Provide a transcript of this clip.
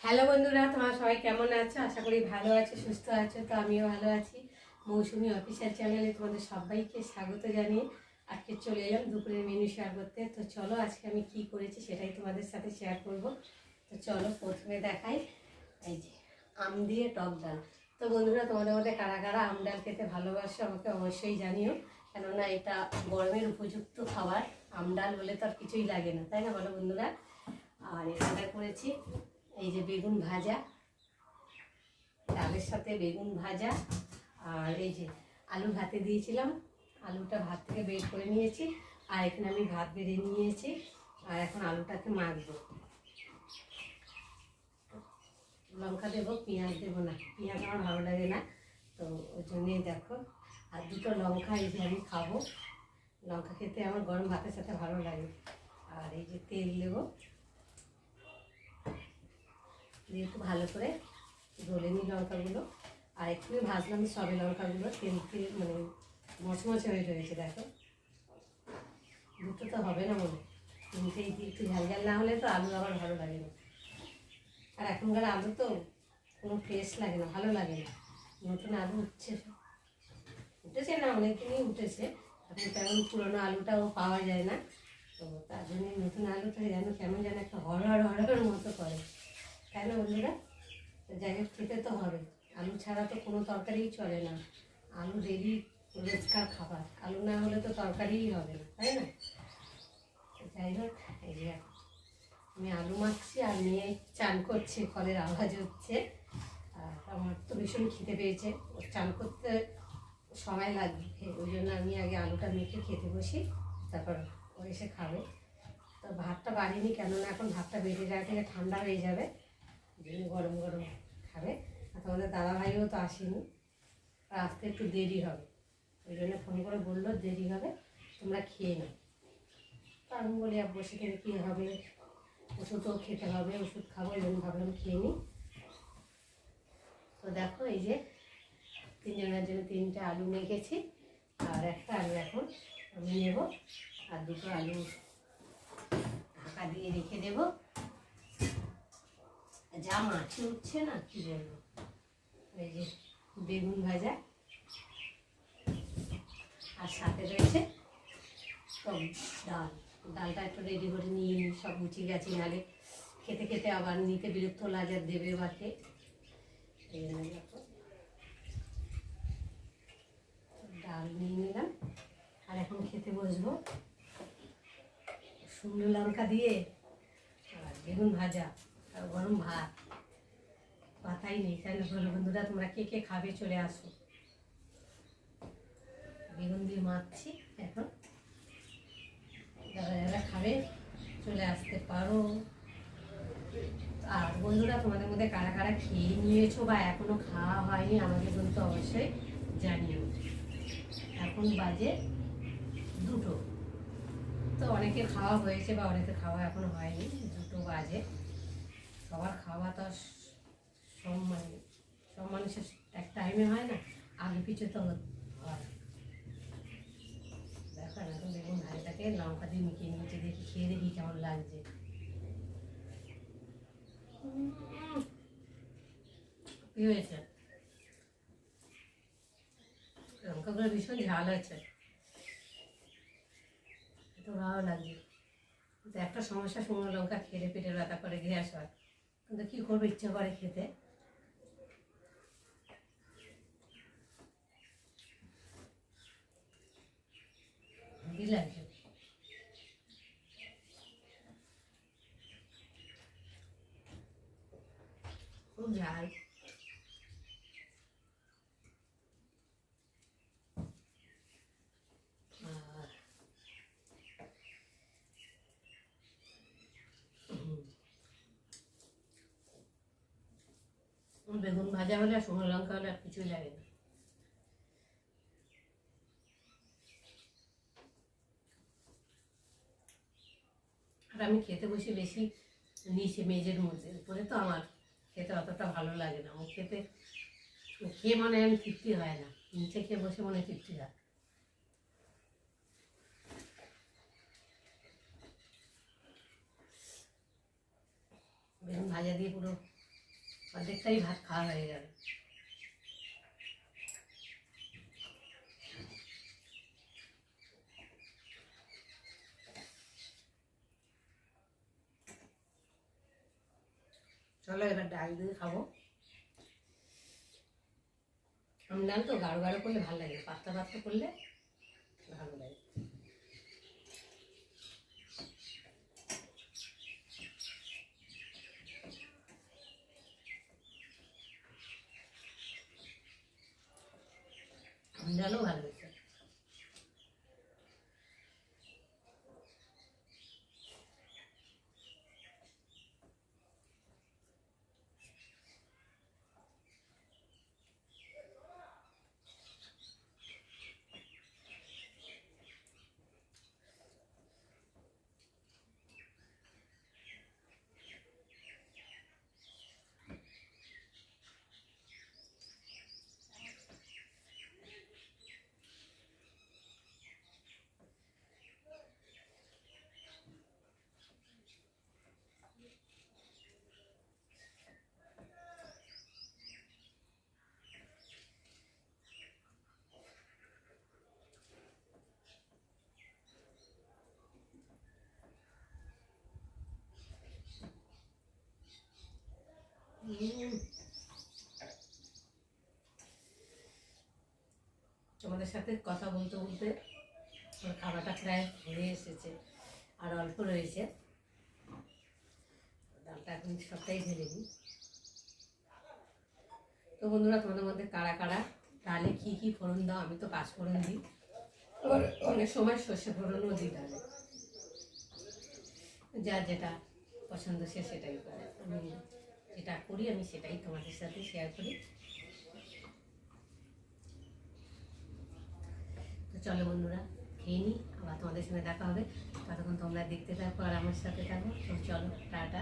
Hello বন্ধুরা, তোমরা সবাই কেমন আছো? আশা করি ভালো আছো, সুস্থ আছো। তো আমিও ভালো আছি। মৌসুমি অফিসিয়াল চ্যানেলে তোমাদের সবাইকে স্বাগত জানিয়ে আজকে চলে এলাম দুপুরের মেনু শেয়ার করতে। তো চলো আজকে আমি কি করেছি সেটাই তোমাদের সাথে শেয়ার করব। তো চলো প্রথমে দেখাই, এই যে আম দিয়ে টক ডাল। তো বন্ধুরা, তোমাদের মধ্যে কারা কারা আম ডাল খেতে ভালোবাসো আমাকে অবশ্যই জানিও, কেননা এটা গরমের উপযুক্ত খাবার। আম ডাল হলে তো আর কিছুই লাগে না, তাই না বলো বন্ধুরা? আর এখানটা করেছি এই যে বেগুন ভাজা, ডালের সাথে বেগুন ভাজা। আর এই যে আলু ভাতে দিয়েছিলাম, আলুটা ভাত থেকে বের করে নিয়েছি। আর এখানে আমি ভাত বেড়ে নিয়েছি। আর এখন আলুটাকে মাখবো। লঙ্কা দেবো, পেঁয়াজ দেবো না, পেঁয়াজ আমার ভালো লাগে না, তো ওই জন্যেই দেখো। আর দুটো লঙ্কা এই যে আমি খাবো, লঙ্কা খেতে আমার গরম ভাতের সাথে ভালো লাগে। আর এই যে তেল দেবো, দিয়ে একটু ভালো করে ধরে নিই লঙ্কাগুলো। আর একটু ভাজলাম সবে লঙ্কাগুলো, তেল মানে মচমচে হয়ে রয়েছে। দেখো, দুটো তো হবে না মনে, তিনটেই একটু ঝাল ঝাল না হলে তো আলু আবার ভালো লাগে না। আর এখনকার আলু তো কোনো টেস্ট লাগে না, ভালো লাগে না। নতুন আলু উঠেছে না, অনেকদিনই উঠেছে। এখন তেমন পুরোনো আলুটাও পাওয়া যায় না, তো তার জন্য নতুন আলুটা যেন কেমন যেন একটা হরহর হরহর মতো করে, তাই না বন্ধুরা? যাই হোক, খেতে তো হবে। আলু ছাড়া তো কোনো তরকারিই চলে না। আলু ডেলি রোজকার খাবার, আলু না হলে তো তরকারিই হবে না, তাই না? যাই হোক, এই যে আমি আলু মাখছি আর মেয়ে চান করছে, কলের আওয়াজ হচ্ছে। আর আমার তো ভীষণ খিদে পেয়েছে, চান করতে সময় লাগবে, ওই জন্য আমি আগে আলুটা মেখে খেতে বসি, তারপর ও এসে খাবে। তো ভাতটা বাড়িনি, কেননা এখন ভাতটা বেড়ে যাওয়া থেকে ঠান্ডা হয়ে যাবে, গরম গরম খাবে। আর তোমাদের দাদাভাইও তো আসেনি, আসতে একটু দেরি হবে, ওই জন্য ফোন করে বললো দেরি হবে, তোমরা খেয়ে নাও। তো আমি বলি আর বসে থেকে কী হবে, ওষুধও খেতে হবে, ওষুধ খাবো, এই জন্য ভাবলাম খেয়ে নিই। তো দেখো, এই যে তিনজনের জন্য তিনটে আলু মেখেছি, আর একটা আলু এখন আমি নেব, আর দুটো আলু ঢাকা দিয়ে রেখে দেবো। যা মাছি উঠছে না, কি বলবো। এই যে বেগুন ভাজা, আর সাথে রয়েছে টক ডাল। ডালটা একটু রেডি করে নিয়ে নিই, সব গুছিয়ে গেছি, নাহলে খেতে খেতে আবার নিতে বিরক্ত লাগে, আর দেবে বাকে। এই জন্য দেখো, ডাল নিয়ে নিলাম, আর এখন খেতে বসবো। শুকনো লঙ্কা দিয়ে আর বেগুন ভাজা আর গরম ভাত, পাতাই নেই, তাই না বলো বন্ধুরা? তোমরা কে কে খাবে চলে আসো। বেগুন দিয়ে মাখছি এখন, যারা যারা খাবে চলে আসতে পারো। আর বন্ধুরা, তোমাদের মধ্যে কারা কারা খেয়ে নিয়েছো বা এখনো খাওয়া হয়নি আমাকে কিন্তু অবশ্যই জানিও। এখন বাজে 2টো, তো অনেকে খাওয়া হয়েছে বা অনেকে খাওয়া এখনো হয়নি, 2টো বাজে। সবার খাওয়া তো সব মানুষের এক টাইমে হয় না, আগে পিছু তো হয়। দেখো, এখন বেগুন ভাজাটাকে লঙ্কা দিয়ে মিশিয়ে নিয়েছি, দেখি খেয়ে দেখি কেমন লাগছে। কি হয়েছে? লঙ্কাগুলো ভীষণ ঝাল আছে, এত ভালো লাগছে। কিন্তু একটা সমস্যা, শুকনো লঙ্কা খেলে পেটের ব্যথা করে, গ্যাস হয়, কিন্তু কী করবো, ইচ্ছে করে খেতে। হেভি লাগছে, খুব ঝাল। বেগুন ভাজা হলে আর শুকনো লঙ্কা হলে আর কিছুই লাগে না। আর আমি খেতে বসি বেশি নিচে মেঝের মধ্যে, উপরে তো আমার খেতে অতটা ভালো লাগে না। আমার খেতে খেয়ে মনে হয় আমি তৃপ্তি হয় না, নিচে খেয়ে বসে মনে তৃপ্তি হয়। বেগুন ভাজা দিয়ে পুরো অর্ধেকটাই ভাত খাওয়া হয়ে যাবে। চলো এবার ডাল দিয়ে খাবো। আমি ডাল তো গাঢ় গাঢ় করলে ভালো লাগে, পাতলা পাতলা করলে ভালো লাগে। ডালও ভালো হয়েছে। তোমাদের সাথে কথা বলতে বলতে আমার খাবারটা প্রায় হয়ে এসেছে, আর অল্প রয়েছে। ডালটা এখন সবটাই ঢেলে দিই। তো বন্ধুরা, তোমাদের মধ্যে কারা কারা ডালে কী কী ফোড়ন দাও? আমি তো পাঁচ ফোড়ন দিই, আবার অনেক সময় সর্ষে ফোড়নও দিই ডালে। যার যেটা পছন্দ সে সেটাই করে। আমি যেটা করি আমি সেটাই তোমাদের সাথে শেয়ার করি। তো চলো বন্ধুরা, খেয়ে নিই, আবার তোমাদের সঙ্গে দেখা হবে। ততক্ষণ তোমরা দেখতে থাকো আর আমার সাথে থাকো। তো চলো, টাটা।